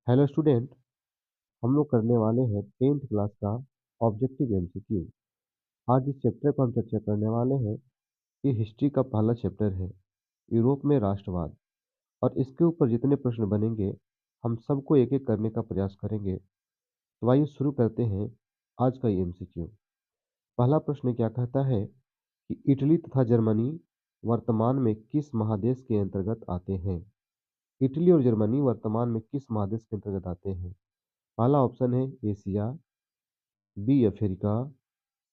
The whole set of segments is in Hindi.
हेलो स्टूडेंट, हम लोग करने वाले हैं 10th क्लास का ऑब्जेक्टिव एमसीक्यू। आज इस चैप्टर पर हम चर्चा करने वाले हैं कि हिस्ट्री का पहला चैप्टर है यूरोप में राष्ट्रवाद। और इसके ऊपर जितने प्रश्न बनेंगे हम सबको एक एक करने का प्रयास करेंगे। तो आइए शुरू करते हैं आज का ये एमसीक्यू। पहला प्रश्न क्या कहता है कि इटली तथा जर्मनी वर्तमान में किस महादेश के अंतर्गत आते हैं। इटली और जर्मनी वर्तमान में किस महादेश के अंतर्गत आते हैं। पहला ऑप्शन है एशिया, बी अफ्रीका,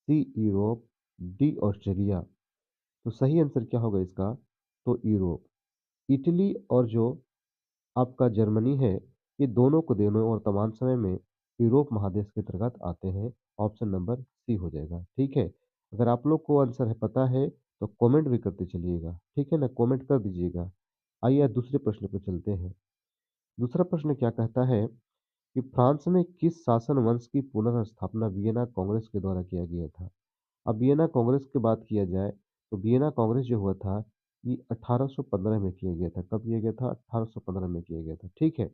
सी यूरोप, डी ऑस्ट्रेलिया। तो सही आंसर क्या होगा इसका? तो यूरोप। इटली और जो आपका जर्मनी है, ये दोनों को दोनों वर्तमान समय में यूरोप महादेश के अंतर्गत आते हैं। ऑप्शन नंबर सी हो जाएगा। ठीक है, अगर आप लोग को आंसर है पता है तो कमेंट भी करते चलिएगा। ठीक है ना, कमेंट कर दीजिएगा। आइए दूसरे प्रश्न पर चलते हैं। दूसरा प्रश्न क्या कहता है कि फ्रांस में किस शासन वंश की पुनर्स्थापना वियना कांग्रेस के द्वारा किया गया था। अब वियना कांग्रेस की बात किया जाए तो वियना कांग्रेस जो हुआ था ये 1815 में किया गया था। कब किया गया था? 1815 में किया गया था। ठीक है,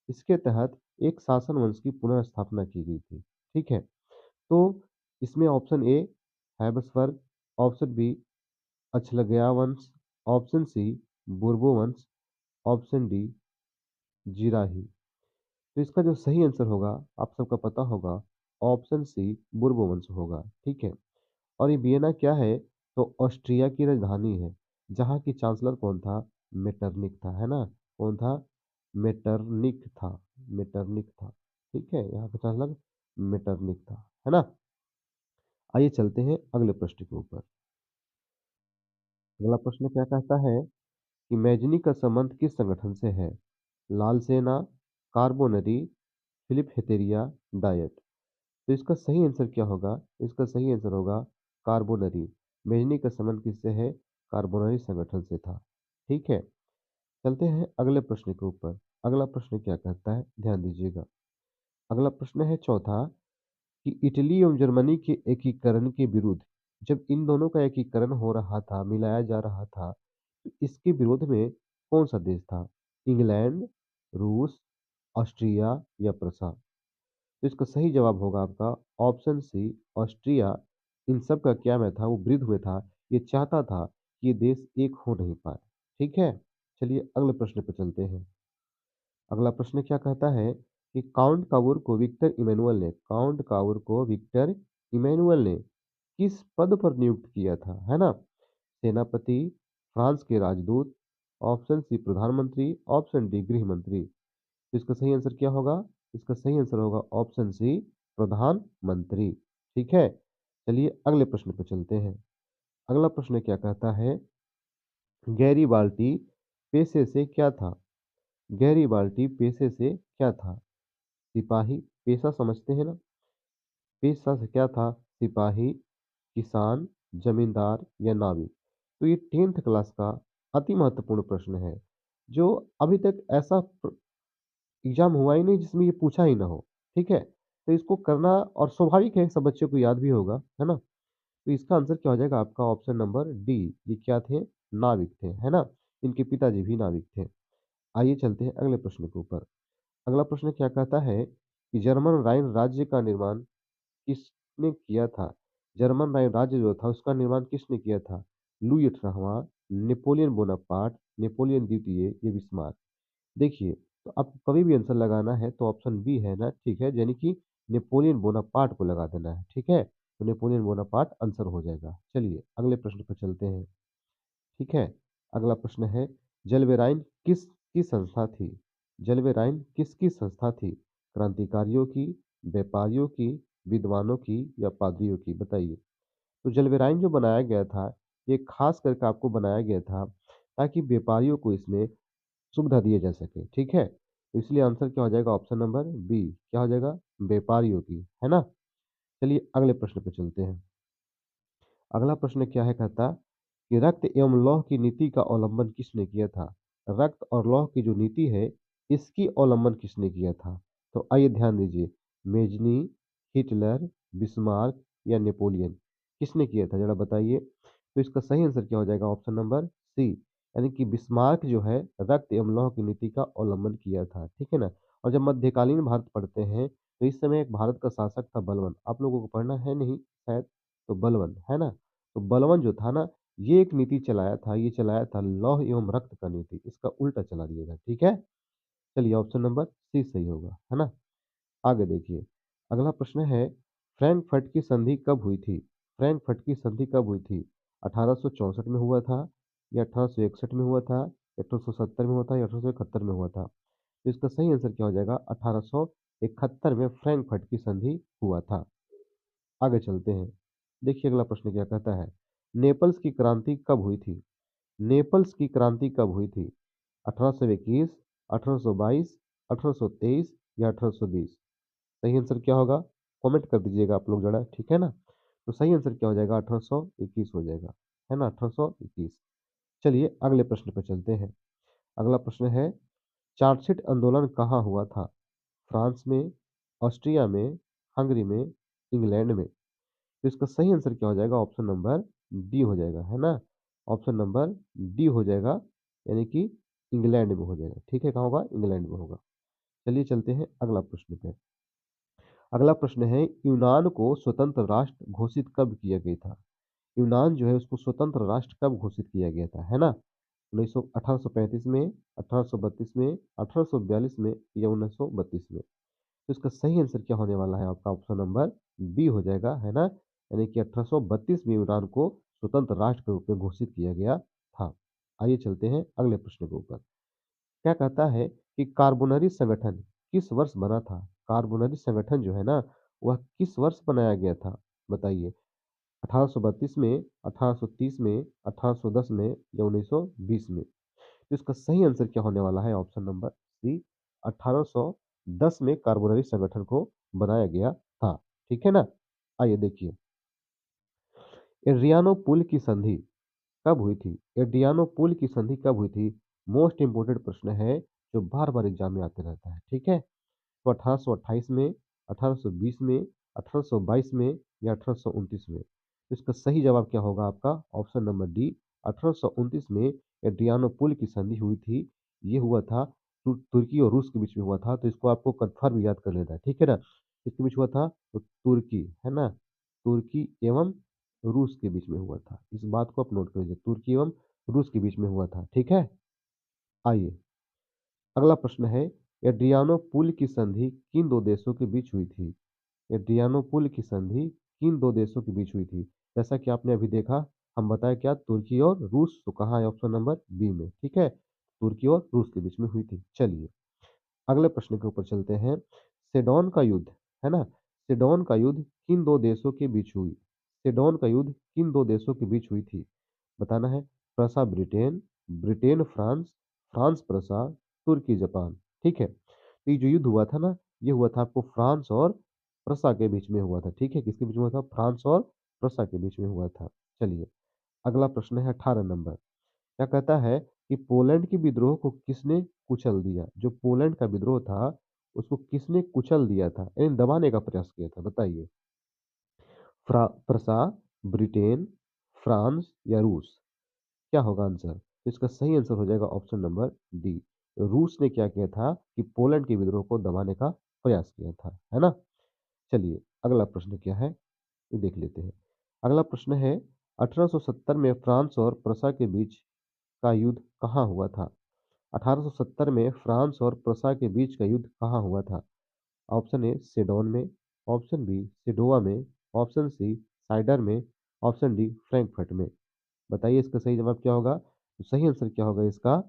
इसके तहत एक शासन वंश की पुनर्स्थापना की गई थी। ठीक है, तो इसमें option A Habsburg, option B अछलगया वंश, ऑप्शन सी बुर्बो वंश, ऑप्शन डी जीराही। तो इसका जो सही आंसर होगा आप सबका पता होगा, ऑप्शन सी बुर्बो वंश होगा। ठीक है, और ये वियना क्या है? तो ऑस्ट्रिया की राजधानी है, जहाँ की चांसलर कौन था? मेटरनिक था, है ना। कौन था? मेटरनिक था। मेटरनिक था। ठीक है, यहाँ का चांसलर मेटरनिक था, है ना। आइए चलते हैं अगले प्रश्न के ऊपर। अगला प्रश्न क्या कहता है कि मैजनी का संबंध किस संगठन से है। लाल सेना, कार्बोनरी, फिलिप हेतेरिया, डायट। तो इसका सही आंसर क्या होगा? इसका सही आंसर होगा कार्बोनरी। मेजनी का संबंध किससे है? कार्बोनरी संगठन से था। ठीक है, चलते हैं अगले प्रश्न के ऊपर। अगला प्रश्न क्या कहता है, ध्यान दीजिएगा। अगला प्रश्न है चौथा कि इटली एवं जर्मनी के एकीकरण के विरुद्ध, जब इन दोनों का एकीकरण हो रहा था, मिलाया जा रहा था, तो इसके विरोध में कौन सा देश था? इंग्लैंड, रूस, ऑस्ट्रिया या प्रसा। तो इसका सही जवाब होगा आपका ऑप्शन सी ऑस्ट्रिया। इन सब का क्या में था? वो विरुद्ध में था। ये चाहता था कि ये देश एक हो नहीं पाए। ठीक है, चलिए अगले प्रश्न पर चलते हैं। अगला प्रश्न क्या कहता है कि काउंट कावूर को विक्टर इमैनुअल ने किस पद पर नियुक्त किया था, है ना। सेनापति, फ्रांस के राजदूत, ऑप्शन सी प्रधानमंत्री, ऑप्शन डी गृह मंत्री। तो इसका सही आंसर क्या होगा? इसका सही आंसर होगा ऑप्शन सी प्रधानमंत्री। ठीक है, चलिए अगले प्रश्न पर चलते हैं। अगला प्रश्न क्या कहता है, गैरीबाल्टी पेशे से क्या था। गैरीबाल्टी पेशे से क्या था? सिपाही, पेशा समझते हैं ना। पेशा से क्या था? सिपाही, किसान, जमींदार या नाविक। तो ये 10th क्लास का अति महत्वपूर्ण प्रश्न है, जो अभी तक ऐसा एग्जाम हुआ ही नहीं जिसमें ये पूछा ही ना हो। ठीक है, तो इसको करना और स्वाभाविक है, सब बच्चों को याद भी होगा, है ना। तो इसका आंसर क्या हो जाएगा आपका? Option number D. ये क्या थे? नाविक थे, है ना। इनके पिताजी भी नाविक थे। आइए चलते हैं अगले प्रश्न के ऊपर। अगला प्रश्न क्या कहता है कि जर्मन राइन राज्य का निर्माण किसने किया था। जर्मन राइन राज्य जो था उसका निर्माण किसने किया था? लुई 18वां, नेपोलियन बोनापार्ट, नेपोलियन द्वितीय या बिस्मार्क। देखिए, तो आपको कभी भी आंसर लगाना है तो ऑप्शन बी है ना। ठीक है, यानी कि नेपोलियन बोनापार्ट को लगा देना है। ठीक है, तो नेपोलियन बोनापार्ट आंसर हो जाएगा। चलिए अगले प्रश्न पर चलते हैं। ठीक है, अगला प्रश्न है, जलवेराइन किसकी संस्था थी। जलवेराइन किसकी संस्था थी? क्रांतिकारियों की, व्यापारियों की, विद्वानों की या पादरियों की? बताइए। तो जलवेराइन जो बनाया गया था, ये खास करके आपको बनाया गया था ताकि व्यापारियों को इसमें सुविधा दिए जा सके। ठीक है, तो इसलिए आंसर क्या हो जाएगा? Option number B. क्या हो जाएगा? व्यापारियों की, है ना। चलिए अगले प्रश्न पे चलते हैं। अगला प्रश्न क्या है, कहता कि रक्त एवं लौह की नीति का अवलंबन किसने किया था। रक्त और लौह की जो नीति है, इसकी अवलंबन किसने किया था? तो आइए ध्यान दीजिए, मेजनी, हिटलर, बिस्मार्क या नेपोलियन। किसने किया था जरा बताइए। तो इसका सही आंसर क्या हो जाएगा? ऑप्शन नंबर सी, यानी कि बिस्मार्क जो है रक्त एवं लौह की नीति का अवलंबन किया था। ठीक है ना, और जब मध्यकालीन भारत पढ़ते हैं, तो इस समय एक भारत का शासक था बलवन। आप लोगों को पढ़ना है नहीं शायद? तो बलवन, है ना? तो बलवन जो था ना, ये एक नीति चलाया था, ये चलाया था लौह एवं रक्त का नीति, इसका उल्टा चला दिया था, ठीक है? चलिए ऑप्शन नंबर सी सही होगा, है ना? आगे देखिए, अगला प्रश्न है, फ्रैंकफर्ट की संधि कब हुई थी? फ्रैंकफर्ट की संधि कब हुई थी? 1864 में हुआ था, या 1861 में हुआ था, 1870 में हुआ था, या 1871 में हुआ था? तो इसका सही आंसर क्या हो जाएगा? 1871 में फ्रैंकफर्ट की संधि हुआ था। आगे चलते हैं। देखिए अगला प्रश्न क्या कहता है, नेपल्स की क्रांति कब हुई थी? नेपल्स की क्रांति कब हुई थी? 1821, 1822, 1823 या 1820? सही आंसर क्या होगा? कमेंट कर दीजिएगा आप लोग ज़रा, ठीक है ना? तो सही आंसर क्या हो जाएगा? 1821 हो जाएगा, है ना? 1821। चलिए अगले प्रश्न पे चलते हैं। अगला प्रश्न है, चार्जशीट आंदोलन कहाँ हुआ था? फ्रांस में, ऑस्ट्रिया में, हंगरी में, इंग्लैंड में? तो इसका सही आंसर क्या हो जाएगा? ऑप्शन नंबर डी हो जाएगा, है ना? ऑप्शन नंबर डी हो जाएगा, यानी कि इंग्लैंड में हो जाएगा, ठीक है? कहाँ होगा? इंग्लैंड में होगा। चलिए चलते हैं अगला प्रश्न पे। अगला प्रश्न है, यूनान को स्वतंत्र राष्ट्र घोषित कब किया गया था? यूनान जो है उसको स्वतंत्र राष्ट्र कब घोषित किया गया था, है ना? 1835 में, 1832 में, 1842 में या 1932 में? तो इसका सही आंसर क्या होने वाला है आपका? ऑप्शन नंबर बी हो जाएगा, है ना? यानी कि 1832 में यूनान को स्वतंत्र राष्ट्र के रूप में घोषित किया गया था। आइए चलते हैं अगले प्रश्न के ऊपर। क्या कहता है कि कार्बोनरी संगठन किस वर्ष बना था? कार्बोनरी संगठन जो है ना, वह किस वर्ष बनाया गया था? बताइए। 1832 में, 1830 में, 1810 में या 1920 में? तो इसका सही आंसर क्या होने वाला है? ऑप्शन नंबर सी, 1810 में कार्बोनरी संगठन को बनाया गया था। ठीक है ना? आइए देखिए, एड्रियानो-पुल की संधि कब हुई थी? एड्रियानो-पुल की संधि कब हुई थी? मोस्ट इम्पोर्टेंट प्रश्न है, जो बार-बार एग्जाम में आते रहता है। ठीक है? तो 1828 में, 1820 में, 1822 में या 1829 में? तो इसका सही जवाब क्या होगा आपका? ऑप्शन नंबर डी, 1829 में एड्रियानोपुल की संधि हुई थी। ये हुआ था तुर्की और रूस के बीच में हुआ था, तो इसको आपको कन्फर्म याद कर लेना है, ठीक है ना? किसके बीच हुआ था? तो तुर्की, है ना? तुर्की एवं रूस के बीच में हुआ था। इस बात को आप नोट कर लीजिए, तुर्की एवं रूस के बीच में हुआ था, ठीक है? आइए अगला प्रश्न है, एड्रियानो-पुल की संधि किन 2 देशों के बीच हुई थी? एड्रियानो-पुल की संधि किन 2 देशों के बीच हुई थी? जैसा कि आपने अभी देखा, हम बताए क्या? तुर्की और रूस, तो कहाँ है? ऑप्शन नंबर बी में, ठीक है? तुर्की और रूस के बीच में हुई थी। चलिए, अगले प्रश्न के ऊपर चलते हैं। सेडोन का युद्ध, है ना? सेडोन का युद्ध किन 2 देशों के बीच हुई? सेडोन का युद्ध किन 2 देशों के बीच हुई थी? बताना है। प्रसा ब्रिटेन, ब्रिटेन फ्रांस, फ्रांस प्रसा, तुर्की जापान। ठीक है? तो ये जो युद्ध हुआ था ना, ये हुआ था आपको फ्रांस और प्रसा के बीच में हुआ था। ठीक है? किसके बीच में हुआ था? फ्रांस और प्रसा के बीच में हुआ था। चलिए, अगला प्रश्न है 18 नंबर। क्या कहता है कि पोलैंड के विद्रोह को किसने कुचल दिया? जो पोलैंड का विद्रोह था, उसको किसने कुचल दिया था? यानी दबाने का प्रयास किया था, बताइए। प्रसा, ब्रिटेन, फ्रांस या रूस? क्या होगा आंसर? तो इसका सही आंसर हो जाएगा ऑप्शन नंबर डी। रूस ने क्या किया था कि पोलैंड के विद्रोह को दबाने का प्रयास किया था, है ना? चलिए, अगला प्रश्न क्या है? ये देख लेते हैं। अगला प्रश्न है, 1870 में फ्रांस और प्रसा के बीच का युद्ध कहाँ हुआ था? 1870 में फ्रांस और प्रसा के बीच का युद्ध कहाँ हुआ था? ऑप्शन ए सेडोन में, ऑप्शन बी सेडोवा में, ऑप्शन सी साइडर में, ऑप्शन डी फ्रैंकफर्ट में? बताइए इसका सही जवाब क्या होगा? तो सही आंसर क्या होगा इसका?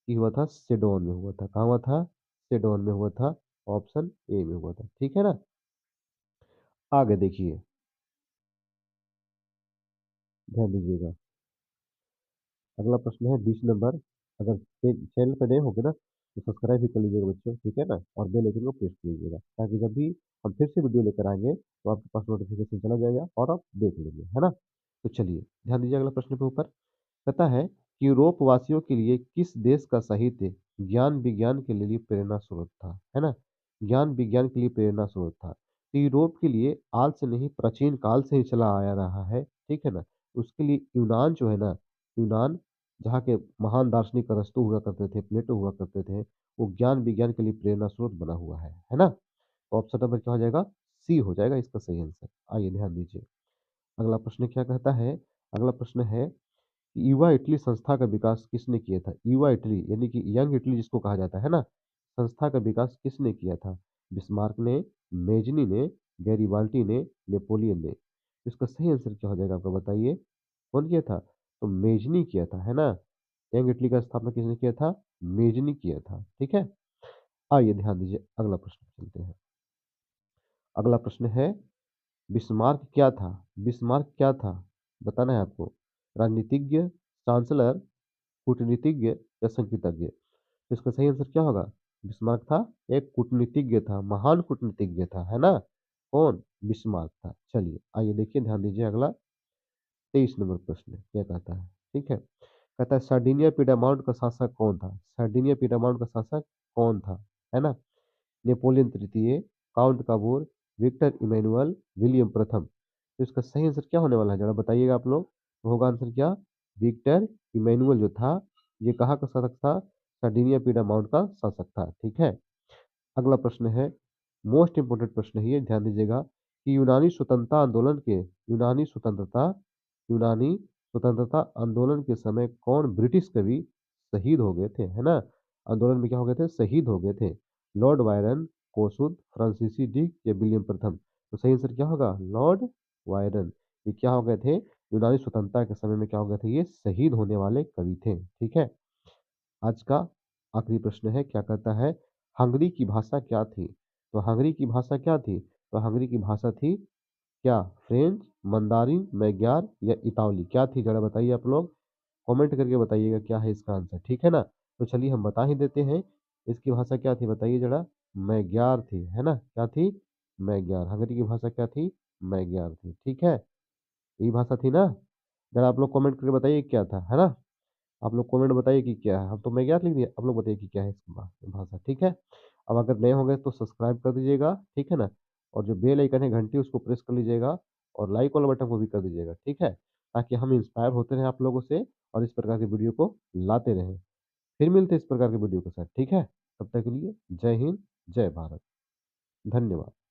कि हुआ था सेडोन में हुआ था। कहाँ हुआ था? सेडोन में हुआ था। ऑप्शन ए में हुआ था। ठीक है ना? आगे देखिए, ध्यान दीजिएगा। अगला प्रश्न है 20 नंबर। अगर चैनल पे नए होंगे ना, तो सब्सक्राइब भी कर लीजिएगा बच्चों, ठीक है ना? और बेल आइकन को प्रेस कर लीजिएगा, ताकि जब भी हम फिर से वीडियो लेकर आएंगे, तो आपके पास नोटिफिकेशन चला जाएगा और आप देख लेंगे, है ना? तो चलिए, ध्यान दीजिए अगला प्रश्न के ऊपर। कहता है कि यूरोप वासियों के लिए किस देश का साहित्य ज्ञान विज्ञान के लिए प्रेरणा स्रोत था, है ना? ज्ञान विज्ञान के लिए प्रेरणा स्रोत था। तो यूरोप के लिए आज से नहीं, प्राचीन काल से ही चला आया रहा है, ठीक है ना? उसके लिए यूनान जो है ना, यूनान, जहाँ के महान दार्शनिक अरस्तु हुआ करते थे, प्लेटो हुआ करते थे, वो ज्ञान विज्ञान के लिए प्रेरणा स्रोत बना हुआ है ना? तो ऑप्शन नंबर क्या हो जाएगा? सी हो जाएगा इसका सही आंसर। आइए ध्यान दीजिए। अगला प्रश्न क्या कहता है? अगला प्रश्न है कि युवा इटली संस्था का विकास किसने किया था? युवा इटली यानी कि यंग इटली जिसको कहा जाता है ना, संस्था का विकास किसने किया था? बिस्मार्क ने, मेजनी ने, गैरीबाल्टी ने, नेपोलियन ने। तो इसका सही आंसर क्या हो जाएगा आपका बताइए? कौन किया था? तो मेजनी किया था, है ना? यंग इटली का स्थापना किसने किया था? मेजनी किया था, ठीक है? आइए ध्यान दीजिए, अगला प्रश्न चलते हैं। अगला प्रश्न है, बिस्मार्क क्या था? बिस्मार्क क्या था? बताना है आपको। राजनीतिज्ञ, चांसलर, कूटनीतिज्ञ या संगीतज्ञ? तो इसका सही आंसर क्या होगा? बिस्मार्क था एक कूटनीतिज्ञ था, महान कूटनीतिज्ञ था, है ना? कौन? बिस्मार्क था। चलिए, आइए देखिए, ध्यान दीजिए अगला 23 नंबर प्रश्न क्या कहता है, ठीक है? कहता है सार्डिनिया पीडामाउंट का शासक कौन था? सार्डिनिया पीडामाउंट का शासक कौन था? है ना? नेपोलियन तृतीय, count Cavour, Victor Emmanuel, William प्रथम। तो इसका सही आंसर क्या होने वाला है? जरा बताइएगा आप लोग। तो होगा आंसर क्या? विक्टर इमैनुअल जो था, ये कहाँ का शासक था? सार्डिनिया पीडामाउंट का शासक था, ठीक है? अगला प्रश्न है, मोस्ट इंपोर्टेंट प्रश्न है ये, ध्यान दीजिएगा कि यूनानी स्वतंत्रता आंदोलन के समय कौन ब्रिटिश कवि शहीद हो गए थे, है ना? आंदोलन में क्या हो गए थे? शहीद हो गए थे। लॉर्ड वायरन, कोसुद, फ्रांसीसी डिक या विलियम प्रथम? तो सही आंसर क्या होगा? Lord Byron. ये क्या हो गए थे? यूनानी स्वतंत्रता के समय में क्या हो गए थे? ये शहीद होने वाले कवि थे, ठीक है? आज का आखिरी प्रश्न है, क्या कहता है? हंगरी की भाषा क्या थी? तो हंगरी की भाषा क्या थी? तो हंगरी की भाषा थी क्या? फ्रेंच, मंदारिन, मैग्यार या इतावली? क्या थी जरा बताइए आप लोग। कमेंट करके बताइएगा क्या है इसका आंसर, ठीक है ना? तो चलिए हम बता ही देते हैं, इसकी भाषा क्या थी बताइए जरा। मैग्यार थी, है ना? क्या थी? मैग्यार। हंगरी की भाषा क्या थी? मैग्यार थी, ठीक है? यही भाषा थी ना? जरा आप लोग कमेंट करके बताइए क्या था, है ना? आप लोग कमेंट बताइए कि क्या है। हम तो मैं ज्ञात लिख दिया, आप लोग बताइए कि क्या है इसकी भाषा, ठीक है? अब अगर नए हो गए तो सब्सक्राइब कर दीजिएगा, ठीक है ना? और जो बेल आइकन है घंटी उसको प्रेस कर लीजिएगा और लाइक वाला बटन को भी कर दीजिएगा, ठीक है? ताकि हम इंस्पायर होते रहें आप लोगों से और इस प्रकार की वीडियो को लाते रहें। फिर मिलते हैं इस प्रकार की वीडियो के साथ, ठीक है? तब तक के लिए जय हिंद, जय भारत। धन्यवाद।